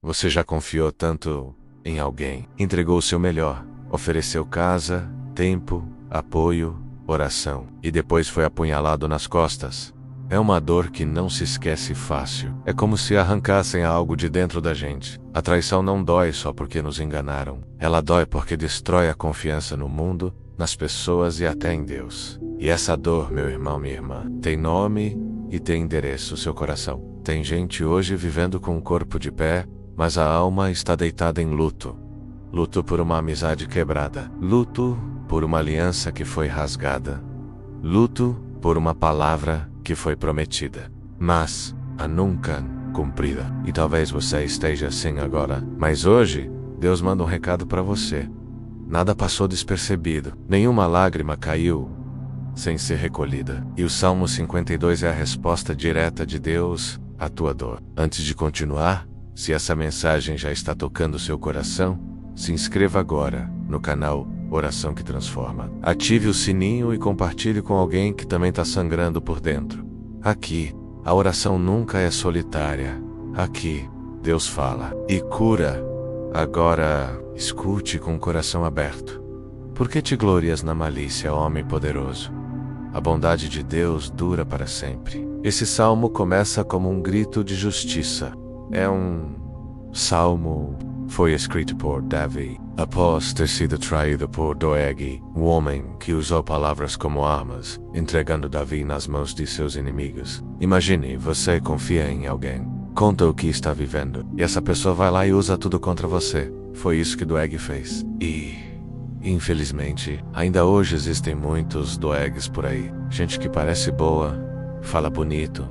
Você já confiou tanto em alguém, entregou o seu melhor, ofereceu casa, tempo, apoio, oração, e depois foi apunhalado nas costas. É uma dor que não se esquece fácil. É como se arrancassem algo de dentro da gente. A traição não dói só porque nos enganaram. Ela dói porque destrói a confiança no mundo, nas pessoas e até em Deus. E essa dor, meu irmão, minha irmã, tem nome e tem endereço, seu coração. Tem gente hoje vivendo com o corpo de pé, mas a alma está deitada em luto. Luto por uma amizade quebrada. Luto por uma aliança que foi rasgada. Luto por uma palavra que foi prometida, mas a nunca cumprida. E talvez você esteja assim agora, mas hoje Deus manda um recado para você. Nada passou despercebido, nenhuma lágrima caiu sem ser recolhida. E o Salmo 52 é a resposta direta de Deus à tua dor. Antes de continuar, se essa mensagem já está tocando seu coração, se inscreva agora no canal Oração que Transforma. Ative o sininho e compartilhe com alguém que também está sangrando por dentro. Aqui, a oração nunca é solitária. Aqui, Deus fala e cura. Agora, escute com o coração aberto. Por que te glorias na malícia, homem poderoso? A bondade de Deus dura para sempre. Esse salmo começa como um grito de justiça. É um salmo foi escrito por Davi, após ter sido traído por Doeg, um homem que usou palavras como armas, entregando Davi nas mãos de seus inimigos. Imagine, você confia em alguém, conta o que está vivendo, e essa pessoa vai lá e usa tudo contra você. Foi isso que Doeg fez. E, infelizmente, ainda hoje existem muitos Doegs por aí. Gente que parece boa, fala bonito,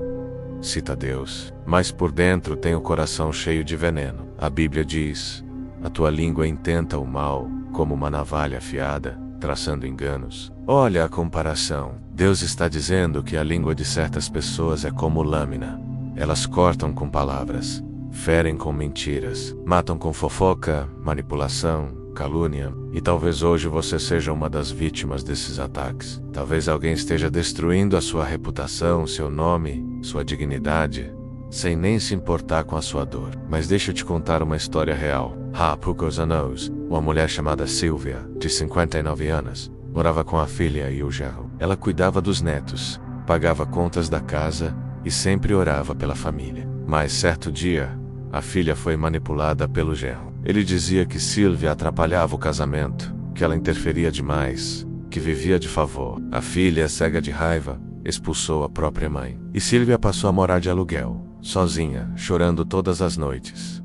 cita Deus, mas por dentro tem o coração cheio de veneno. A Bíblia diz: a tua língua intenta o mal como uma navalha afiada, traçando enganos. Olha a comparação. Deus está dizendo que a língua de certas pessoas é como lâmina. Elas cortam com palavras, ferem com mentiras, matam com fofoca, manipulação, calúnia. E talvez hoje você seja uma das vítimas desses ataques. Talvez alguém esteja destruindo a sua reputação, seu nome, sua dignidade, sem nem se importar com a sua dor. Mas deixa eu te contar uma história real. Há poucos anos, uma mulher chamada Silvia, de 59 anos, morava com a filha e o genro. Ela cuidava dos netos, pagava contas da casa e sempre orava pela família. Mas certo dia, a filha foi manipulada pelo genro. Ele dizia que Silvia atrapalhava o casamento, que ela interferia demais, que vivia de favor. A filha, cega de raiva, expulsou a própria mãe. E Silvia passou a morar de aluguel, sozinha, chorando todas as noites.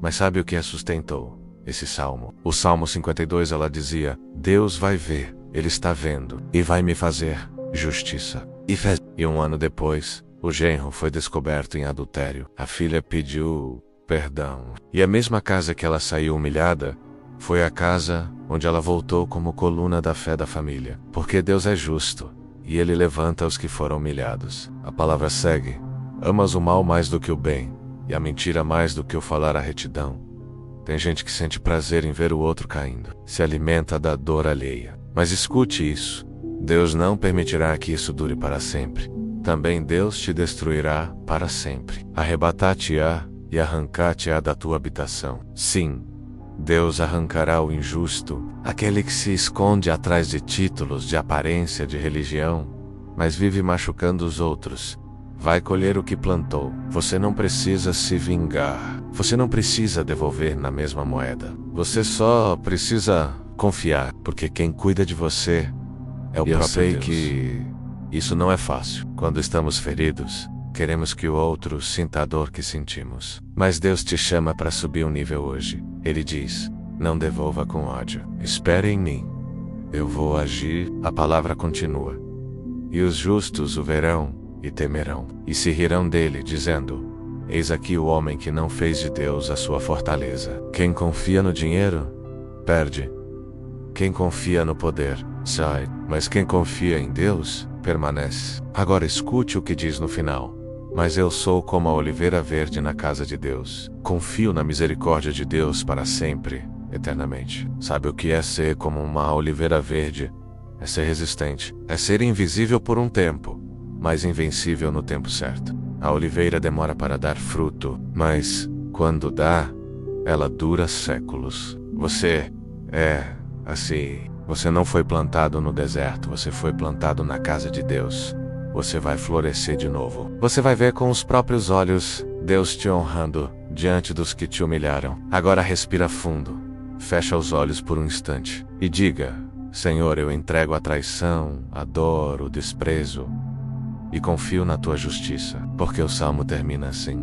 Mas sabe o que a sustentou? Esse salmo. O Salmo 52, ela dizia: Deus vai ver, Ele está vendo, e vai me fazer justiça. E fez. E um ano depois, o genro foi descoberto em adultério. A filha pediu perdão. E a mesma casa que ela saiu humilhada, foi a casa onde ela voltou como coluna da fé da família. Porque Deus é justo, e Ele levanta os que foram humilhados. A palavra segue: amas o mal mais do que o bem, e a mentira mais do que o falar a retidão. Tem gente que sente prazer em ver o outro caindo, se alimenta da dor alheia. Mas escute isso: Deus não permitirá que isso dure para sempre. Também Deus te destruirá para sempre. Arrebatar-te-á e arrancar-te-á da tua habitação. Sim, Deus arrancará o injusto, aquele que se esconde atrás de títulos, de aparência, de religião, mas vive machucando os outros. Vai colher o que plantou. Você não precisa se vingar. Você não precisa devolver na mesma moeda. Você só precisa confiar, porque quem cuida de você é o próprio Deus. Eu sei que isso não é fácil. Quando estamos feridos, queremos que o outro sinta a dor que sentimos. Mas Deus te chama para subir um nível hoje. Ele diz: não devolva com ódio. Espere em mim. Eu vou agir. A palavra continua: e os justos o verão e temerão, e se rirão dele, dizendo: eis aqui o homem que não fez de Deus a sua fortaleza. Quem confia no dinheiro, perde. Quem confia no poder, sai. Mas quem confia em Deus, permanece. Agora escute o que diz no final: mas eu sou como a oliveira verde na casa de Deus. Confio na misericórdia de Deus para sempre, eternamente. Sabe o que é ser como uma oliveira verde? É ser resistente. É ser invisível por um tempo, mas invencível no tempo certo. A oliveira demora para dar fruto, mas, quando dá, ela dura séculos. Você você não foi plantado no deserto, você foi plantado na casa de Deus. Você vai florescer de novo. Você vai ver com os próprios olhos Deus te honrando diante dos que te humilharam. Agora respira fundo. Fecha os olhos por um instante e diga: Senhor, eu entrego a traição, a dor, o desprezo e confio na tua justiça. Porque o salmo termina assim: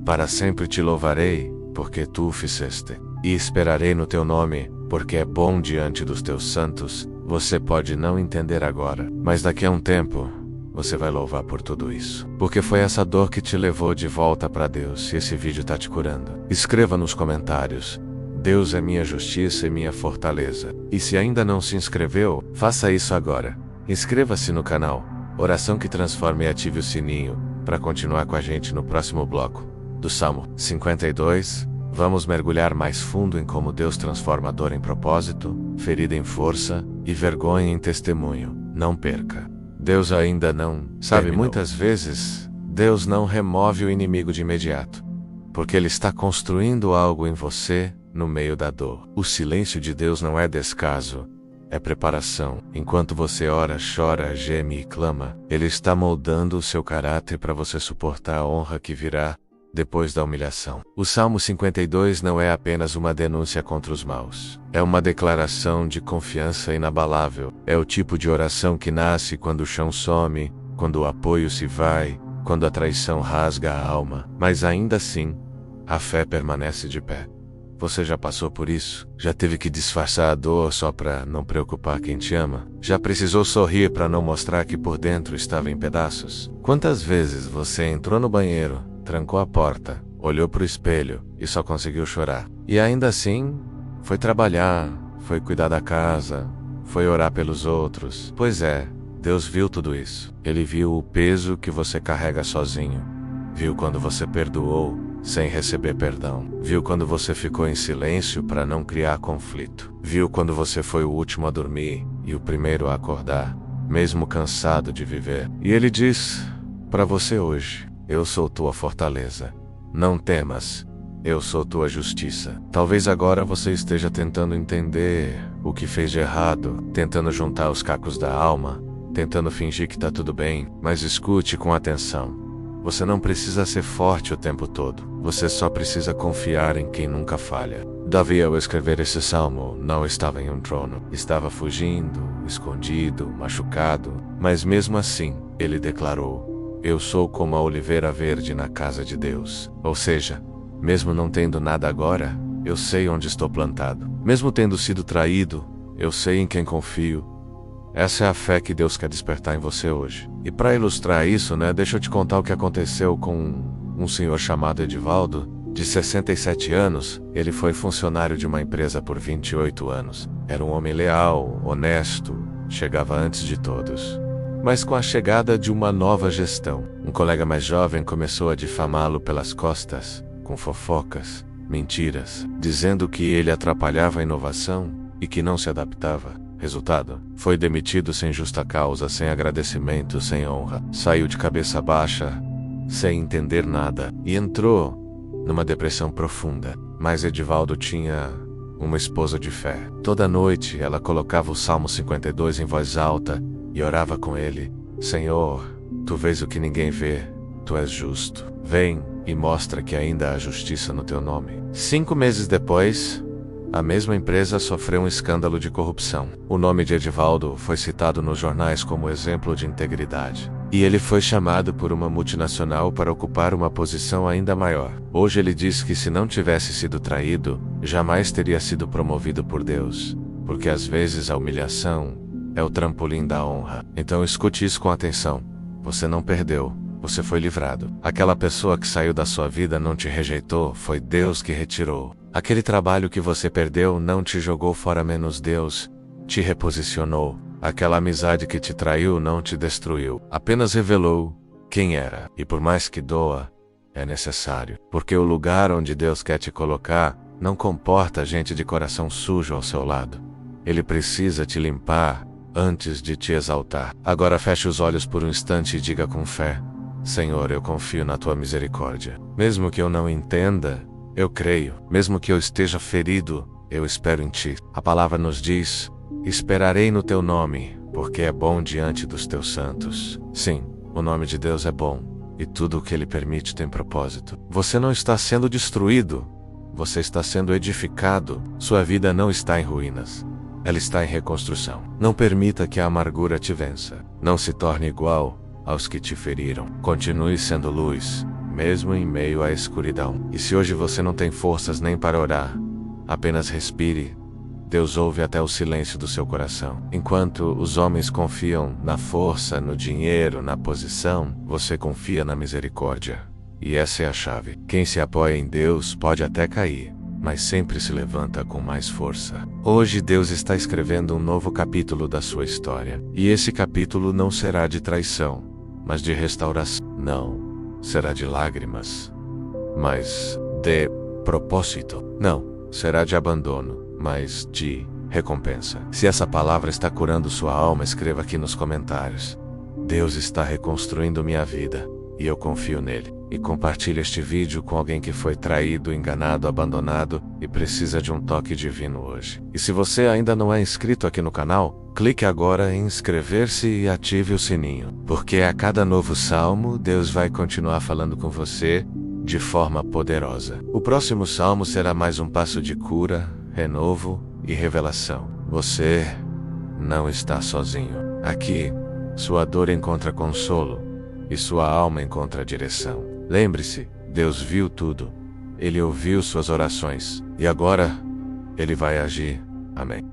Para sempre te louvarei, porque tu o fizeste, e esperarei no teu nome, porque é bom diante dos teus santos. Você pode não entender agora, mas daqui a um tempo você vai louvar por tudo isso. Porque foi essa dor que te levou de volta para Deus, e esse vídeo tá te curando. Escreva nos comentários: Deus é minha justiça e minha fortaleza. E se ainda não se inscreveu, faça isso agora. Inscreva-se no canal Oração que Transforma e ative o sininho para continuar com a gente no próximo bloco do Salmo 52. Vamos mergulhar mais fundo em como Deus transforma a dor em propósito, ferida em força e vergonha em testemunho. Não perca. Deus ainda não terminou. Muitas vezes, Deus não remove o inimigo de imediato, porque Ele está construindo algo em você no meio da dor. O silêncio de Deus não é descaso, é preparação. Enquanto você ora, chora, geme e clama, Ele está moldando o seu caráter para você suportar a honra que virá depois da humilhação. O Salmo 52 não é apenas uma denúncia contra os maus. É uma declaração de confiança inabalável. É o tipo de oração que nasce quando o chão some, quando o apoio se vai, quando a traição rasga a alma. Mas ainda assim, a fé permanece de pé. Você já passou por isso? Já teve que disfarçar a dor só para não preocupar quem te ama? Já precisou sorrir para não mostrar que por dentro estava em pedaços? Quantas vezes você entrou no banheiro, trancou a porta, olhou pro espelho e só conseguiu chorar? E ainda assim, foi trabalhar, foi cuidar da casa, foi orar pelos outros. Pois é, Deus viu tudo isso. Ele viu o peso que você carrega sozinho. Viu quando você perdoou sem receber perdão. Viu quando você ficou em silêncio para não criar conflito. Viu quando você foi o último a dormir e o primeiro a acordar, mesmo cansado de viver. E Ele diz para você hoje: Eu sou tua fortaleza. Não temas, eu sou tua justiça. Talvez agora você esteja tentando entender o que fez de errado, tentando juntar os cacos da alma, tentando fingir que tá tudo bem, mas escute com atenção. Você não precisa ser forte o tempo todo. Você só precisa confiar em quem nunca falha. Davi, ao escrever esse salmo, não estava em um trono. Estava fugindo, escondido, machucado. Mas mesmo assim, ele declarou: Eu sou como a oliveira verde na casa de Deus. Ou seja, mesmo não tendo nada agora, eu sei onde estou plantado. Mesmo tendo sido traído, eu sei em quem confio. Essa é a fé que Deus quer despertar em você hoje. E para ilustrar isso, deixa eu te contar o que aconteceu com um senhor chamado Edivaldo, de 67 anos. Ele foi funcionário de uma empresa por 28 anos. Era um homem leal, honesto, chegava antes de todos. Mas com a chegada de uma nova gestão, um colega mais jovem começou a difamá-lo pelas costas, com fofocas, mentiras, dizendo que ele atrapalhava a inovação e que não se adaptava. Resultado: foi demitido sem justa causa, sem agradecimento, sem honra. Saiu de cabeça baixa, sem entender nada, e entrou numa depressão profunda. Mas Edivaldo tinha uma esposa de fé. Toda noite ela colocava o Salmo 52 em voz alta e orava com ele: Senhor, tu vês o que ninguém vê, tu és justo. Vem e mostra que ainda há justiça no teu nome. 5 meses depois, a mesma empresa sofreu um escândalo de corrupção. O nome de Edivaldo foi citado nos jornais como exemplo de integridade. E ele foi chamado por uma multinacional para ocupar uma posição ainda maior. Hoje ele diz que se não tivesse sido traído, jamais teria sido promovido por Deus. Porque às vezes a humilhação é o trampolim da honra. Então escute isso com atenção. Você não perdeu. Você foi livrado. Aquela pessoa que saiu da sua vida não te rejeitou, foi Deus que retirou. Aquele trabalho que você perdeu não te jogou fora menos Deus, te reposicionou. Aquela amizade que te traiu não te destruiu, apenas revelou quem era. E por mais que doa, é necessário. Porque o lugar onde Deus quer te colocar não comporta gente de coração sujo ao seu lado. Ele precisa te limpar antes de te exaltar. Agora feche os olhos por um instante e diga com fé: Senhor, eu confio na tua misericórdia. Mesmo que eu não entenda, Eu creio, mesmo que eu esteja ferido, eu espero em ti. A palavra nos diz: esperarei no teu nome, porque é bom diante dos teus santos. Sim, o nome de Deus é bom, e tudo o que Ele permite tem propósito. Você não está sendo destruído, você está sendo edificado. Sua vida não está em ruínas, ela está em reconstrução. Não permita que a amargura te vença. Não se torne igual aos que te feriram. Continue sendo luz, mesmo em meio à escuridão. E se hoje você não tem forças nem para orar, apenas respire. Deus ouve até o silêncio do seu coração. Enquanto os homens confiam na força, no dinheiro, na posição, você confia na misericórdia. E essa é a chave. Quem se apoia em Deus pode até cair, mas sempre se levanta com mais força. Hoje Deus está escrevendo um novo capítulo da sua história. E esse capítulo não será de traição, mas de restauração. Não será de lágrimas, mas de propósito. Não será de abandono, mas de recompensa. Se essa palavra está curando sua alma, escreva aqui nos comentários: Deus está reconstruindo minha vida, e eu confio nele. E compartilhe este vídeo com alguém que foi traído, enganado, abandonado e precisa de um toque divino hoje. E se você ainda não é inscrito aqui no canal, clique agora em inscrever-se e ative o sininho, porque a cada novo salmo, Deus vai continuar falando com você de forma poderosa. O próximo salmo será mais um passo de cura, renovo e revelação. Você não está sozinho. Aqui, sua dor encontra consolo e sua alma encontra direção. Lembre-se, Deus viu tudo. Ele ouviu suas orações e agora Ele vai agir. Amém.